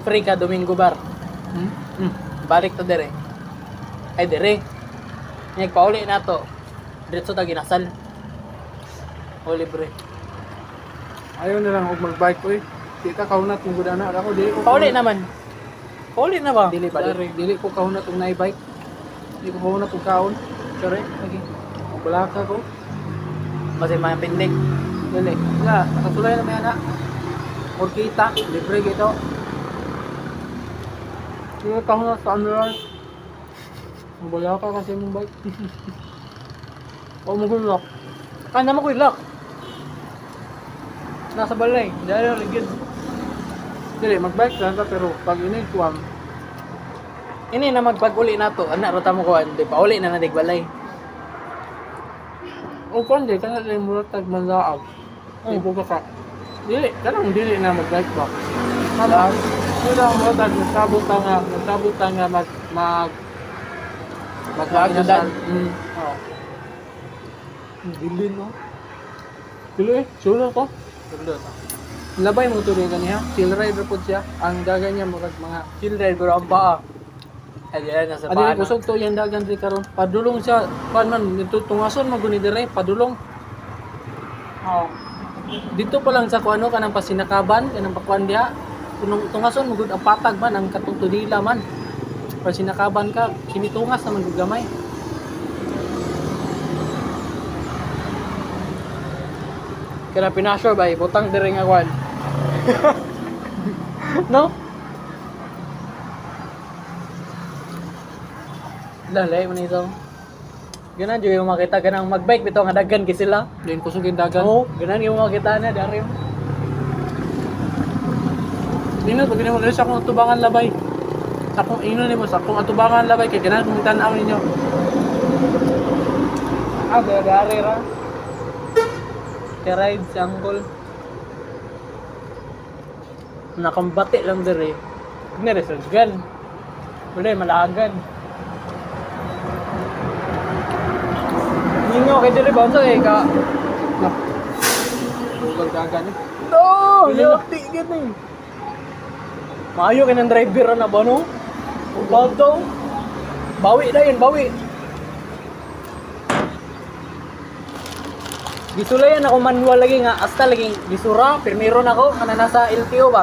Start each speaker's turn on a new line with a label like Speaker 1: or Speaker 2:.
Speaker 1: free ka Domingo bar. Balik to dire. Ay dire. Nya pauli na to. Diretso ta ginasal. O libre.
Speaker 2: Ayaw na lang og magbike ko eh. Di ka kaunat mong gudana ako dili ko.
Speaker 1: Pauli naman. Pauli na ba?
Speaker 2: Dili balik. Dili ko kaunat og naay bike. Dili ko kaunat og kaon.
Speaker 1: Sorry. Okay.
Speaker 2: Balaka ko.
Speaker 1: Kasi mga pindik.
Speaker 2: Dili. Wala, nakasulay na may anak. Or kita, libre gito. Sino kaunat sa Underarm? Ang balaka kasi mong bike. O mo gulok.
Speaker 1: Kanda mo ko ilak. Nasa balay. Dahil rigid.
Speaker 2: Dili, magbike lang ka pero pag ini tuwang,
Speaker 1: Ini na magpag-uli na to. Anak, rota mo ko. Di pa uli na nadigbalay.
Speaker 2: o kung di, kana rin mula tagmanlaag. Ibo ka ka. Dili, kanang dili na magbike ba? Kalang, yun ang mula tag, nagsabot nga
Speaker 1: Mag-agdan.
Speaker 2: Oo. Dili no? Dili eh, sula ko. Labay mo tuloy kaniya. Chill rider po siya. Ang dagan niya mga
Speaker 1: Chill driver ang paa. Ay, yan nasa
Speaker 2: Adi
Speaker 1: paa.
Speaker 2: kusog to yung dagan rin karon. Padulong siya. Kuan man tungason maguni dire padulong.
Speaker 1: Oo.
Speaker 2: Dito pa lang sa kuano kanang pasinakaban kanang pakuan diha. Kunong tungason magud ang patag man ang katong tudila man. Pasinakaban ka kinitungas naman gud gamay.
Speaker 1: Kaya pinasure ba, butang dire nga kwan. No? Lalay mo nito. Ganan dyo yung makita ganang magbike bito nga daghan kay sila.
Speaker 2: Diyan kusog yung dagan.
Speaker 1: Oo, ganan yung makita na dari mo.
Speaker 2: Dino pag mo sa akong atubangan labay. Sa akong ino nimo sa akong atubangan labay kay ganan kung tan-aw ninyo.
Speaker 1: Ah, dari ra. Kaya ride si Uncle. Nakambati lang dire. Niresurgan. Wala, malagan. Ninyo kay dire ba eh ka.
Speaker 2: Kusog dagan eh.
Speaker 1: No, yoti gani. Maayo ka ng driver na ba no? Bato. Bawi na yun, bawi. Gisulayan ako manual lagi nga hasta lagi gisura, primero na ako kana nasa LTO ba.